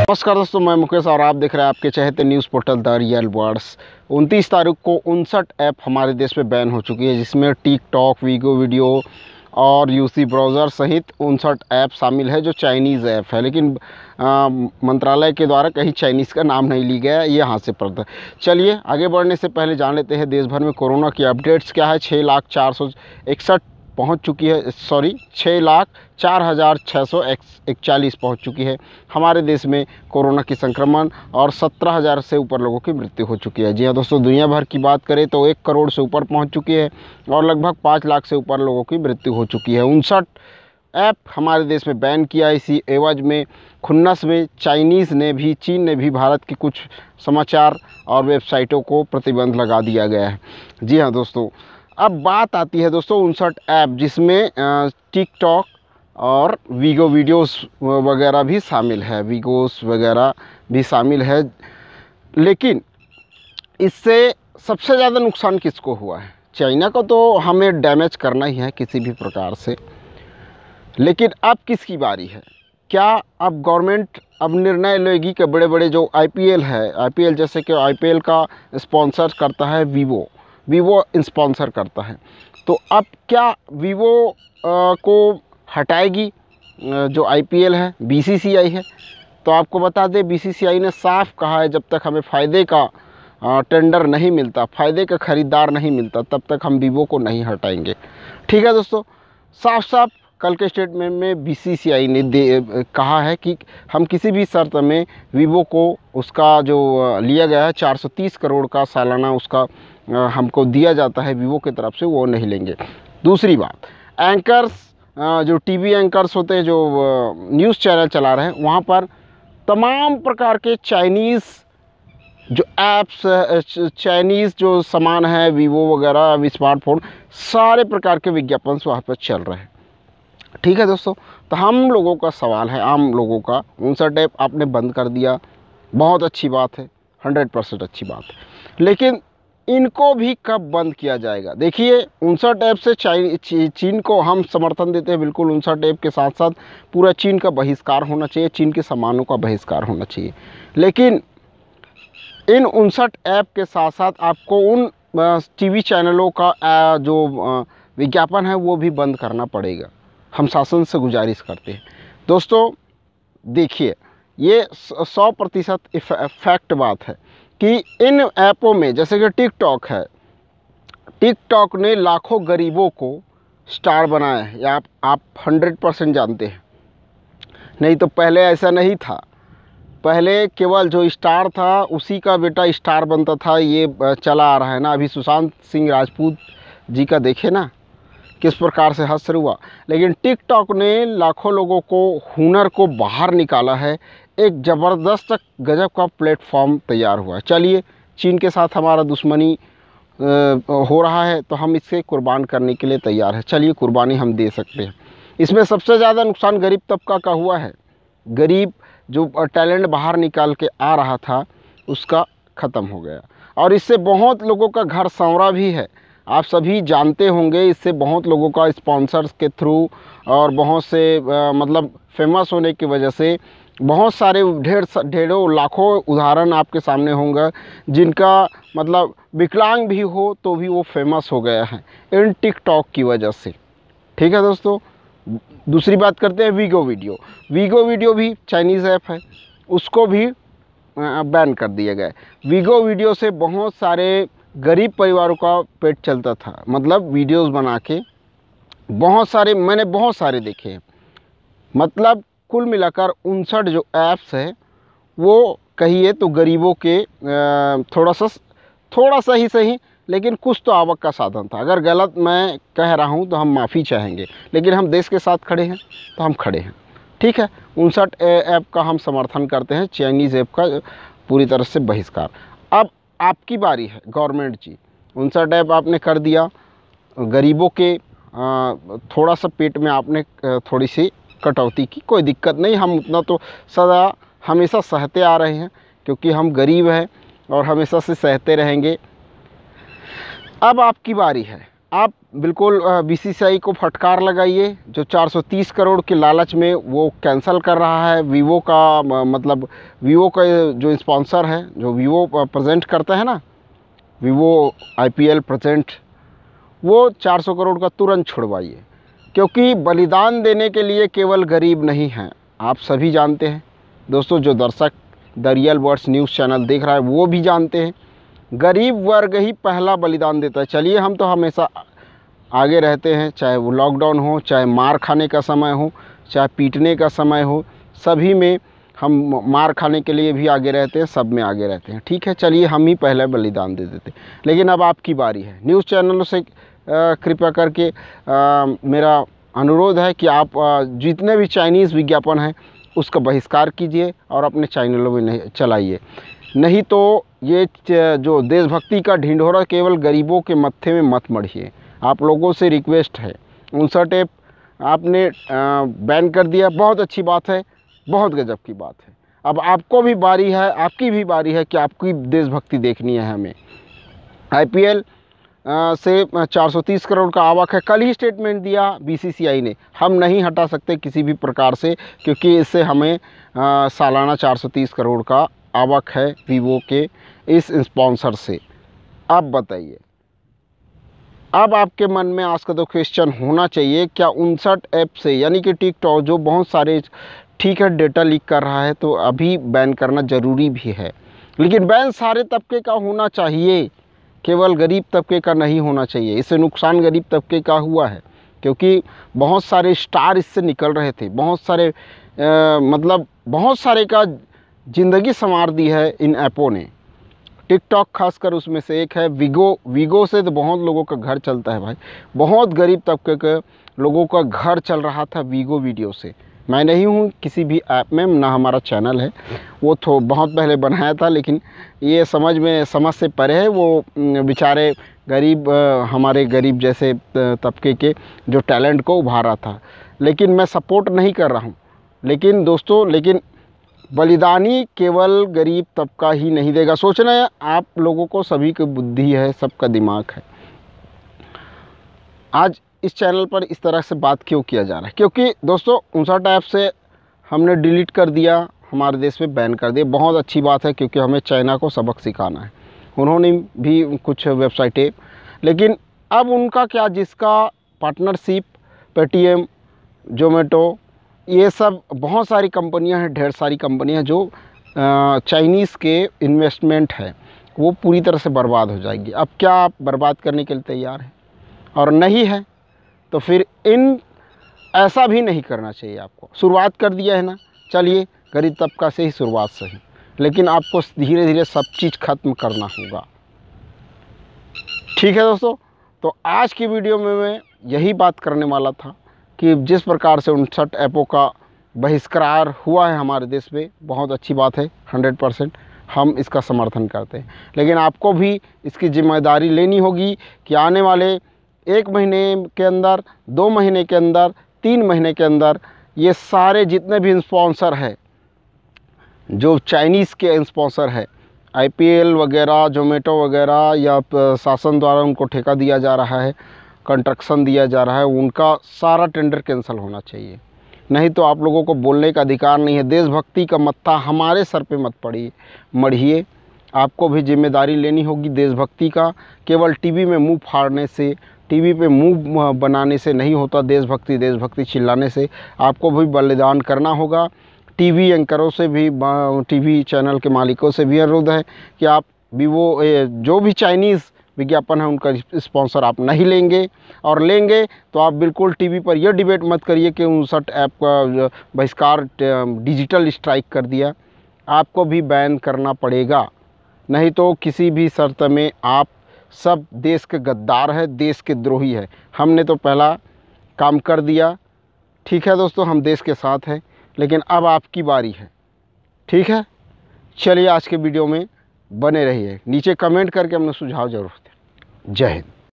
नमस्कार दोस्तों, मैं मुकेश और आप देख रहे हैं आपके चहेते news portal the real words. 29 तारीख को 59 ऐप हमारे देश में बैन हो चुकी है, जिसमें टिकटॉक, वीगो वीडियो और यूसी ब्राउज़र सहित 59 ऐप शामिल है जो चाइनीज़ ऐप है। लेकिन मंत्रालय के द्वारा कहीं चाइनीज़ का नाम नहीं लिया गया है, ये यहाँ से पड़ता है। चलिए आगे बढ़ने से पहले जान लेते हैं देश भर में कोरोना की अपडेट्स क्या है। 6,04,61 पहुंच चुकी है, 6,04,641 पहुंच चुकी है हमारे देश में कोरोना की संक्रमण, और 17,000 से ऊपर लोगों की मृत्यु हो चुकी है। जी हाँ दोस्तों, दुनिया भर की बात करें तो 1 करोड़ से ऊपर पहुंच चुकी है और लगभग 5 लाख से ऊपर लोगों की मृत्यु हो चुकी है। 59 ऐप हमारे देश में बैन किया। इसी एवज में खुन्नस में चीन ने भी भारत की कुछ समाचार और वेबसाइटों को प्रतिबंध लगा दिया गया है। जी हाँ दोस्तों, अब बात आती है दोस्तों 59 ऐप, जिसमें टिकटॉक और वीगो वीडियोस वगैरह भी शामिल है, वीगोस वगैरह भी शामिल है। लेकिन इससे सबसे ज़्यादा नुकसान किसको हुआ है? चाइना को तो हमें डैमेज करना ही है किसी भी प्रकार से। लेकिन अब किसकी बारी है? क्या अब गवर्नमेंट अब निर्णय लेगी कि बड़े बड़े जो आईपीएल है, आईपीएल जैसे कि आईपीएल का स्पॉन्सर करता है वीवो स्पॉन्सर करता है, तो अब क्या वीवो को हटाएगी जो आईपीएल है? बीसीसीआई है, तो आपको बता दें बीसीसीआई ने साफ कहा है जब तक हमें फ़ायदे का टेंडर नहीं मिलता, फ़ायदे का ख़रीदार नहीं मिलता, तब तक हम वीवो को नहीं हटाएंगे। ठीक है दोस्तों, साफ साफ कल के स्टेटमेंट में बीसीसीआई ने कहा है कि हम किसी भी शर्त में वीवो को उसका जो लिया गया है 430 करोड़ का सालाना उसका हमको दिया जाता है वीवो की तरफ से, वो नहीं लेंगे। दूसरी बात, एंकर्स जो टीवी एंकर्स होते हैं, जो न्यूज़ चैनल चला रहे हैं, वहाँ पर तमाम प्रकार के चाइनीज़ जो ऐप्स, चाइनीज़ जो सामान है, वीवो वगैरह स्मार्टफोन, सारे प्रकार के विज्ञापन वहाँ पर चल रहे हैं। ठीक है दोस्तों, तो हम लोगों का सवाल है, आम लोगों का, 59 ऐप आपने बंद कर दिया, बहुत अच्छी बात है, 100% अच्छी बात है। लेकिन इनको भी कब बंद किया जाएगा? देखिए 59 ऐप से चीन को हम समर्थन देते हैं, बिल्कुल 59 ऐप के साथ साथ पूरा चीन का बहिष्कार होना चाहिए, चीन के सामानों का बहिष्कार होना चाहिए। लेकिन इन 59 ऐप के साथ साथ आपको उन टीवी चैनलों का जो विज्ञापन है वो भी बंद करना पड़ेगा। हम शासन से गुजारिश करते हैं। दोस्तों देखिए, ये 100% फैक्ट बात है कि इन ऐपों में, जैसे कि टिकटॉक है, टिकटॉक ने लाखों गरीबों को स्टार बनाया है, या आप 100% जानते हैं। नहीं तो पहले ऐसा नहीं था, पहले केवल जो स्टार था उसी का बेटा स्टार बनता था, ये चला आ रहा है ना। अभी सुशांत सिंह राजपूत जी का देखे ना किस प्रकार से हश्र हुआ। लेकिन टिकटॉक ने लाखों लोगों को, हुनर को बाहर निकाला है, एक ज़बरदस्त गजब का प्लेटफॉर्म तैयार हुआ है। चलिए, चीन के साथ हमारा दुश्मनी हो रहा है तो हम इससे कुर्बान करने के लिए तैयार है। चलिए, कुर्बानी हम दे सकते हैं। इसमें सबसे ज़्यादा नुकसान गरीब तबका का हुआ है। गरीब जो टैलेंट बाहर निकाल के आ रहा था उसका ख़त्म हो गया, और इससे बहुत लोगों का घर संवरा भी है। आप सभी जानते होंगे, इससे बहुत लोगों का स्पॉन्सर्स के थ्रू और बहुत से मतलब फेमस होने की वजह से बहुत सारे ढेरों लाखों उदाहरण आपके सामने होंगे, जिनका मतलब विकलांग भी हो तो भी वो फेमस हो गया है इन टिकटॉक की वजह से। ठीक है दोस्तों, दूसरी बात करते हैं वीगो वीडियो भी चाइनीज़ ऐप है, उसको भी बैन कर दिया गया है। वीगो वीडियो से बहुत सारे गरीब परिवारों का पेट चलता था, मतलब वीडियोस बना के मैंने बहुत सारे देखे हैं। मतलब कुल मिलाकर 59 जो ऐप्स है वो कहिए तो गरीबों के थोड़ा सा ही सही, लेकिन कुछ तो आवक का साधन था। अगर गलत मैं कह रहा हूँ तो हम माफ़ी चाहेंगे, लेकिन हम देश के साथ खड़े हैं तो हम खड़े हैं। ठीक है, 59 ऐप का हम समर्थन करते हैं, चाइनीज़ ऐप का पूरी तरह से बहिष्कार। अब आपकी बारी है गवर्नमेंट जी, 59 ऐप आपने कर दिया, गरीबों के थोड़ा सा पेट में आपने थोड़ी सी कटौती की, कोई दिक्कत नहीं, हम उतना तो हमेशा सहते आ रहे हैं, क्योंकि हम गरीब हैं और हमेशा से सहते रहेंगे। अब आपकी बारी है, आप बिल्कुल बीसीसीआई को फटकार लगाइए, जो 430 करोड़ के लालच में वो कैंसिल कर रहा है। वीवो का मतलब वीवो का जो स्पॉन्सर है, जो वीवो प्रेजेंट करता है ना, वीवो IPL प्रेजेंट, वो 400 करोड़ का तुरंत छुड़वाइए, क्योंकि बलिदान देने के लिए केवल गरीब नहीं हैं, आप सभी जानते हैं दोस्तों। जो दर्शक the real words news channel देख रहा है वो भी जानते हैं, गरीब वर्ग ही पहला बलिदान देता है। चलिए, हम तो हमेशा आगे रहते हैं, चाहे वो लॉकडाउन हो, चाहे मार खाने का समय हो, चाहे पीटने का समय हो, सभी में हम मार खाने के लिए भी आगे रहते हैं, सब में आगे रहते हैं। ठीक है, चलिए हम ही पहले बलिदान दे देते। लेकिन अब आपकी बारी है। न्यूज़ चैनलों से कृपया करके मेरा अनुरोध है कि आप जितने भी चाइनीज़ विज्ञापन हैं उसका बहिष्कार कीजिए और अपने चैनलों में नहीं चलाइए। नहीं तो ये जो देशभक्ति का ढिंढोरा केवल गरीबों के मत्थे में मत मढ़िए। आप लोगों से रिक्वेस्ट है। 59 ऐप आपने बैन कर दिया, बहुत अच्छी बात है, बहुत गजब की बात है। अब आपको भी बारी है, आपकी भी बारी है कि आपकी देशभक्ति देखनी है हमें। IPL से 430 करोड़ का आवक है। कल ही स्टेटमेंट दिया BCCI ने, हम नहीं हटा सकते किसी भी प्रकार से, क्योंकि इससे हमें सालाना 430 करोड़ का आवक है वीवो के इस स्पॉन्सर से। अब बताइए, अब आपके मन में आज का तो क्वेश्चन होना चाहिए, क्या 59 ऐप से, यानी कि टिकटॉक जो बहुत सारे, ठीक है, डेटा लीक कर रहा है तो अभी बैन करना ज़रूरी भी है, लेकिन बैन सारे तबके का होना चाहिए, केवल गरीब तबके का नहीं होना चाहिए। इससे नुकसान गरीब तबके का हुआ है, क्योंकि बहुत सारे स्टार इससे निकल रहे थे, बहुत सारे मतलब बहुत सारे का ज़िंदगी संवार दी है इन ऐपों ने। टिकटॉक खासकर उसमें से एक है। वीगो से तो बहुत लोगों का घर चलता है भाई, बहुत गरीब तबके के लोगों का घर चल रहा था वीगो वीडियो से। मैं नहीं हूँ किसी भी ऐप में, ना हमारा चैनल है, वो तो बहुत पहले बनाया था, लेकिन ये समझ से परे है। वो बेचारे गरीब, हमारे गरीब जैसे तबके के जो टैलेंट को उभारा था, लेकिन मैं सपोर्ट नहीं कर रहा हूँ। लेकिन दोस्तों, लेकिन बलिदानी केवल गरीब तबका ही नहीं देगा। सोचना है आप लोगों को, सभी की बुद्धि है, सबका दिमाग है। आज इस चैनल पर इस तरह से बात क्यों किया जा रहा है? क्योंकि दोस्तों 59 ऐप से हमने डिलीट कर दिया, हमारे देश में बैन कर दिया। बहुत अच्छी बात है, क्योंकि हमें चाइना को सबक सिखाना है। उन्होंने भी कुछ वेबसाइटें, लेकिन अब उनका क्या, जिसका पार्टनरशिप पेटीएम, जोमेटो, ये सब बहुत सारी कंपनियां हैं, ढेर सारी कंपनियां जो चाइनीज़ के इन्वेस्टमेंट है, वो पूरी तरह से बर्बाद हो जाएगी। अब क्या आप बर्बाद करने के लिए तैयार हैं? और नहीं है तो फिर ऐसा भी नहीं करना चाहिए आपको। शुरुआत कर दिया है ना, चलिए गरीब तबका से ही शुरुआत सही, लेकिन आपको धीरे धीरे सब चीज़ ख़त्म करना होगा। ठीक है दोस्तों, तो आज की वीडियो में मैं यही बात करने वाला था कि जिस प्रकार से 59 ऐपों का बहिष्कार हुआ है हमारे देश में, बहुत अच्छी बात है, 100% हम इसका समर्थन करते हैं। लेकिन आपको भी इसकी जिम्मेदारी लेनी होगी कि आने वाले 1 महीने के अंदर, 2 महीने के अंदर, 3 महीने के अंदर ये सारे जितने भी स्पॉन्सर है, जो चाइनीज़ के स्पॉन्सर है, IPL वगैरह, जोमेटो वगैरह, या शासन द्वारा उनको ठेका दिया जा रहा है, कंस्ट्रक्शन दिया जा रहा है, उनका सारा टेंडर कैंसिल होना चाहिए। नहीं तो आप लोगों को बोलने का अधिकार नहीं है। देशभक्ति का मत्था हमारे सर पे मत मढ़िए, आपको भी जिम्मेदारी लेनी होगी देशभक्ति का। केवल टीवी में मुंह फाड़ने से, टीवी पे मुंह बनाने से नहीं होता। देशभक्ति चिल्लाने से आपको भी बलिदान करना होगा। टीवी एंकरों से भी, टीवी चैनल के मालिकों से भी अनुरोध है कि आप वीवो, जो भी चाइनीज़ विज्ञापन है उनका स्पॉन्सर आप नहीं लेंगे, और लेंगे तो आप बिल्कुल टीवी पर यह डिबेट मत करिए कि 59 ऐप का बहिष्कार, डिजिटल स्ट्राइक कर दिया। आपको भी बैन करना पड़ेगा, नहीं तो किसी भी शर्त में आप सब देश के गद्दार है, देश के द्रोही है। हमने तो पहला काम कर दिया। ठीक है दोस्तों, हम देश के साथ हैं, लेकिन अब आपकी बारी है। ठीक है, चलिए आज के वीडियो में बने रहिए। नीचे कमेंट करके अपना सुझाव जरूर दें। जय हिंद।